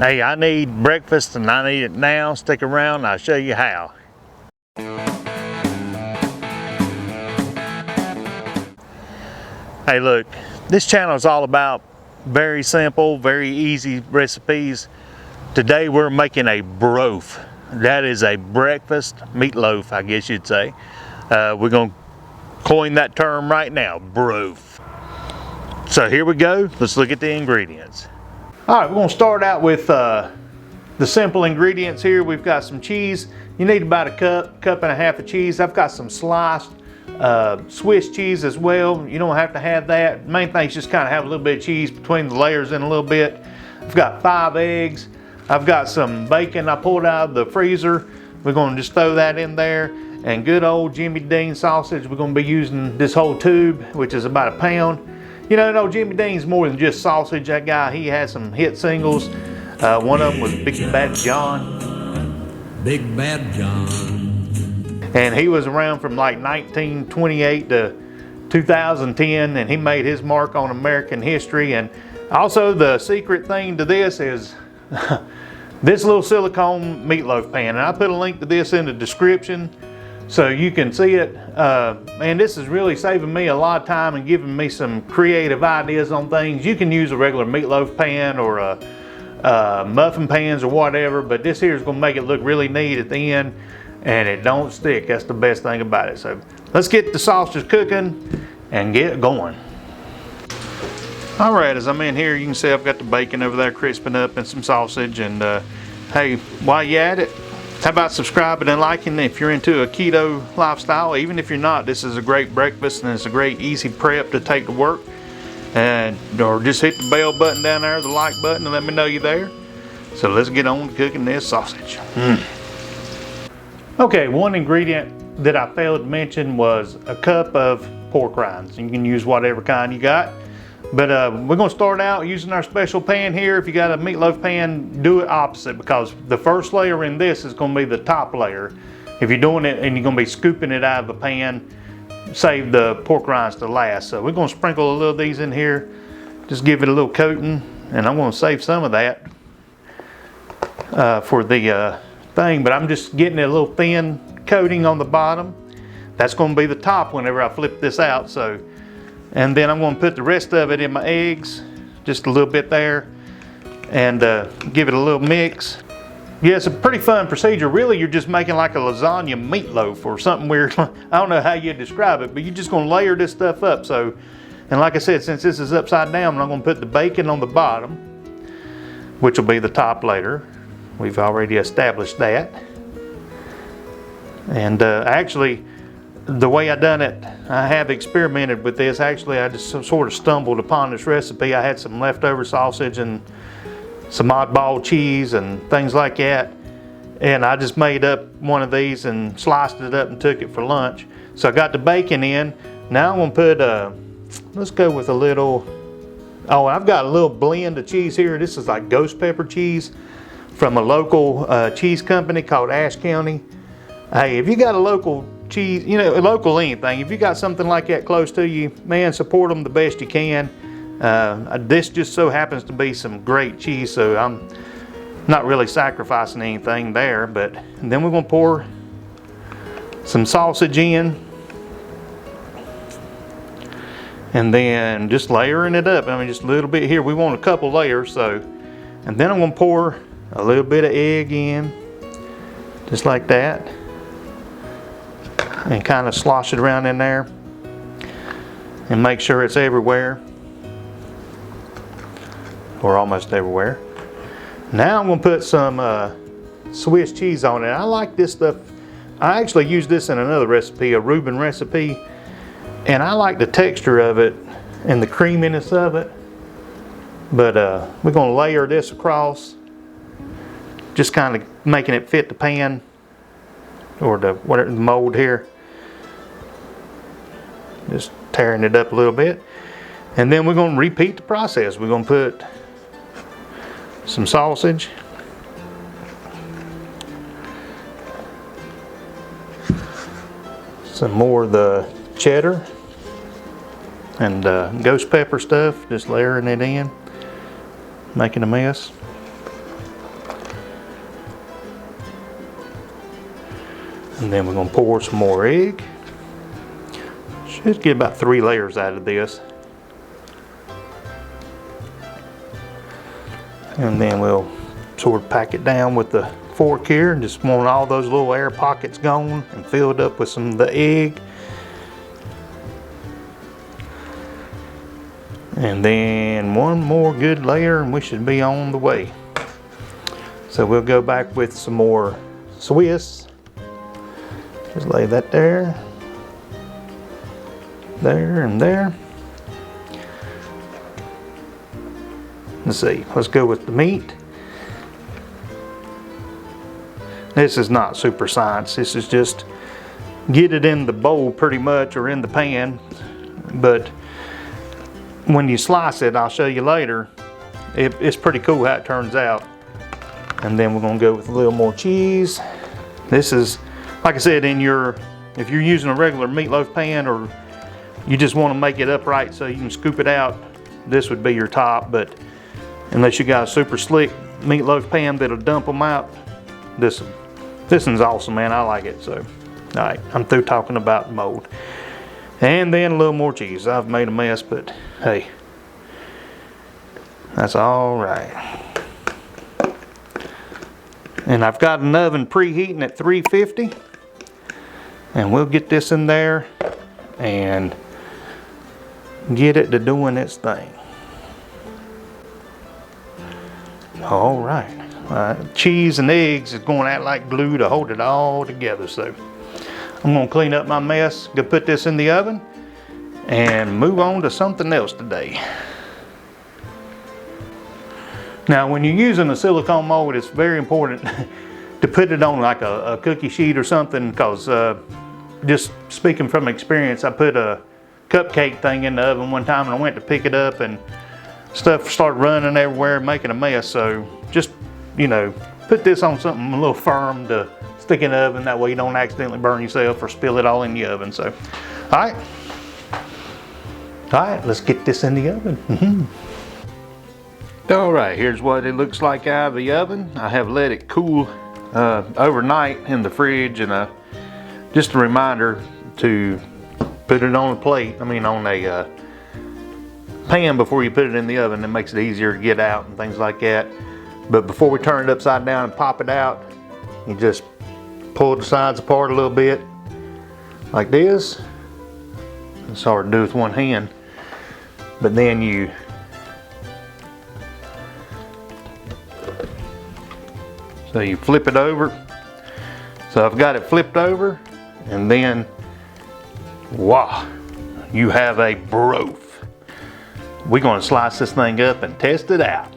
Hey, I need breakfast and I need it now. Stick around, I'll show you how. Hey look, this channel is all about very simple, very easy recipes. Today we're making a BROAF. That is a breakfast meatloaf, I guess you'd say. We're gonna coin that term right now, BROAF. So here we go, let's look at the ingredients. All right, we're gonna start out with the simple ingredients here. We've got some cheese. You need about a cup and a half of cheese. I've got some sliced Swiss cheese as well. You don't have to have that. Main thing is just kind of have a little bit of cheese between the layers in a little bit. I've got 5 eggs. I've got some bacon I pulled out of the freezer. We're gonna just throw that in there. And good old Jimmy Dean sausage. We're gonna be using this whole tube, which is about 1 pound. You know, Jimmy Dean's more than just sausage. That guy, he had some hit singles. One of them was Big Bad John. Big Bad John. And he was around from like 1928 to 2010, and he made his mark on American history. And also the secret thing to this is this little silicone meatloaf pan. And I put a link to this in the description so you can see it. And this is really saving me a lot of time and giving me some creative ideas on things. You can use a regular meatloaf pan or a muffin pans or whatever, but this here is going to make it look really neat at the end, and it don't stick. That's the best thing about it. So let's get the sausage cooking and get going. All right, as I'm in here, you can see I've got the bacon over there crisping up and some sausage. And hey, while you're at it, how about subscribing and liking if you're into a keto lifestyle? Even if you're not, this is a great breakfast and it's a great easy prep to take to work. Or just hit the bell button down there, the like button, and let me know you're there. So let's get on to cooking this sausage. Okay, one ingredient that I failed to mention was a cup of pork rinds. You can use whatever kind you got. But we're gonna start out using our special pan here. If you got a meatloaf pan, do it opposite, because the first layer in this is gonna be the top layer. If you're doing it and you're gonna be scooping it out of the pan, save the pork rinds to last. So we're gonna sprinkle a little of these in here, just give it a little coating, and I'm gonna save some of that for the thing, but I'm just getting a little thin coating on the bottom. That's gonna be the top whenever I flip this out. So. And then I'm going to put the rest of it in my eggs, just a little bit there, and give it a little mix. Yeah, it's a pretty fun procedure. Really, you're just making like a lasagna meatloaf or something weird. I don't know how you describe it, but you're just going to layer this stuff up. So, and like I said, since this is upside down, I'm going to put the bacon on the bottom, which will be the top layer. We've already established that. And actually, the way I done it, I have experimented with this. Actually, I just sort of stumbled upon this recipe. I had some leftover sausage and some oddball cheese and things like that. And I just made up one of these and sliced it up and took it for lunch. So I got the bacon in. Now I'm gonna put, let's go with a little, oh, I've got a little blend of cheese here. This is like ghost pepper cheese from a local cheese company called Ashe County. Hey, if you got a local cheese, you know, local anything, if you got something like that close to you, man, support them the best you can. This just so happens to be some great cheese, so I'm not really sacrificing anything there. But then we're gonna pour some sausage in, and then just layering it up. I mean, just a little bit here. We want a couple layers, so. And then I'm gonna pour a little bit of egg in, just like that. And kind of slosh it around in there and make sure it's everywhere, or almost everywhere. Now I'm going to put some Swiss cheese on it. I like this stuff. I actually use this in another recipe, a Reuben recipe, and I like the texture of it and the creaminess of it. But we're going to layer this across, just kind of making it fit the pan or the mold here. Just tearing it up a little bit. And then we're going to repeat the process. We're going to put some sausage, some more of the cheddar and ghost pepper stuff, just layering it in, making a mess. And then we're gonna pour some more egg. Should get about 3 layers out of this. And then we'll sort of pack it down with the fork here and just want all those little air pockets gone and filled up with some of the egg. And then one more good layer and we should be on the way. So we'll go back with some more Swiss. Just lay that there, there and there. Let's see, let's go with the meat. This is not super science, this is just get it in the bowl pretty much or in the pan. But when you slice it, I'll show you later, it's pretty cool how it turns out. And then we're gonna go with a little more cheese. This is, like I said, if you're using a regular meatloaf pan or you just wanna make it upright so you can scoop it out, this would be your top. But unless you got a super slick meatloaf pan that'll dump them out, this one's awesome, man. I like it. So, all right, I'm through talking about mold. And then a little more cheese. I've made a mess, but hey, that's all right. And I've got an oven preheating at 350. And we'll get this in there and get it to doing its thing. All right. Cheese and eggs is going to act like glue to hold it all together. So I'm going to clean up my mess, go put this in the oven, and move on to something else today. Now, when you're using a silicone mold, it's very important to put it on like a cookie sheet or something, because just speaking from experience, I put a cupcake thing in the oven one time and I went to pick it up and stuff started running everywhere, making a mess. So just, you know, put this on something a little firm to stick in the oven. That way you don't accidentally burn yourself or spill it all in the oven. So, all right, let's get this in the oven. All right, here's what it looks like out of the oven. I have let it cool overnight in the fridge, and just a reminder to put it on a plate, on a pan before you put it in the oven. It makes it easier to get out and things like that. But before we turn it upside down and pop it out, you just pull the sides apart a little bit like this. It's hard to do with one hand, but then you flip it over. So I've got it flipped over, and then wow, you have a BROAF. We're gonna slice this thing up and test it out.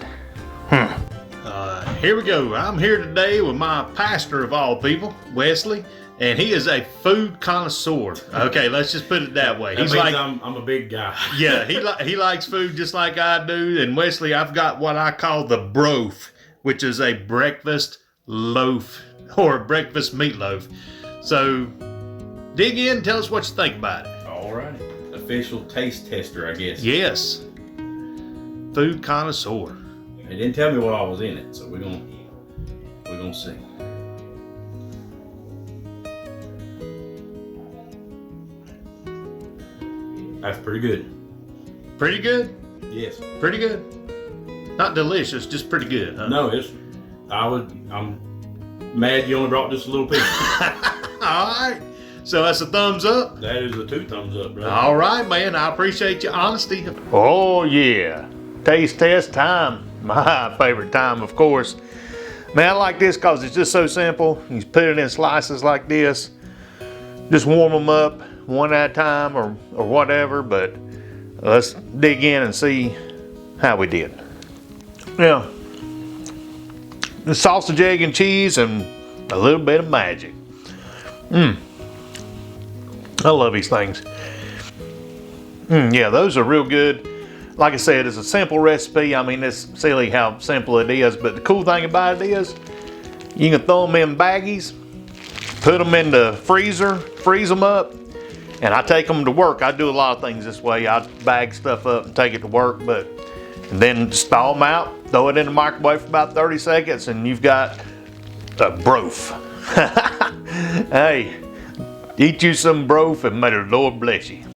Here we go. I'm here today with my pastor of all people, Wesley, and he is a food connoisseur. Okay, let's just put it that way. He's like, I'm a big guy. Yeah, he likes food just like I do. And Wesley, I've got what I call the BROAF, which is a breakfast loaf or a breakfast meatloaf. So dig in, tell us what you think about it. All right, official taste tester, I guess. Yes, food connoisseur. They didn't tell me what all was in it, so we're gonna see. That's pretty good. Pretty good? Yes. Pretty good. Not delicious, just pretty good, huh? No, I'm mad you only brought just a little piece. All right. So that's a thumbs up? That is a 2 thumbs up, brother. All right, man. I appreciate your honesty. Oh, yeah. Taste test time. My favorite time, of course. Man, I like this because it's just so simple. You put it in slices like this. Just warm them up one at a time or whatever. But let's dig in and see how we did. Yeah. The sausage, egg, and cheese, and a little bit of magic. I love these things. Yeah, those are real good. Like I said, it's a simple recipe. I mean, it's silly how simple it is, but the cool thing about it is you can throw them in baggies, put them in the freezer, freeze them up, and I take them to work. I do a lot of things this way. I bag stuff up and take it to work, and then just thaw them out, throw it in the microwave for about 30 seconds, and you've got a BROAF. Hey, eat you some BROAF and may the Lord bless you.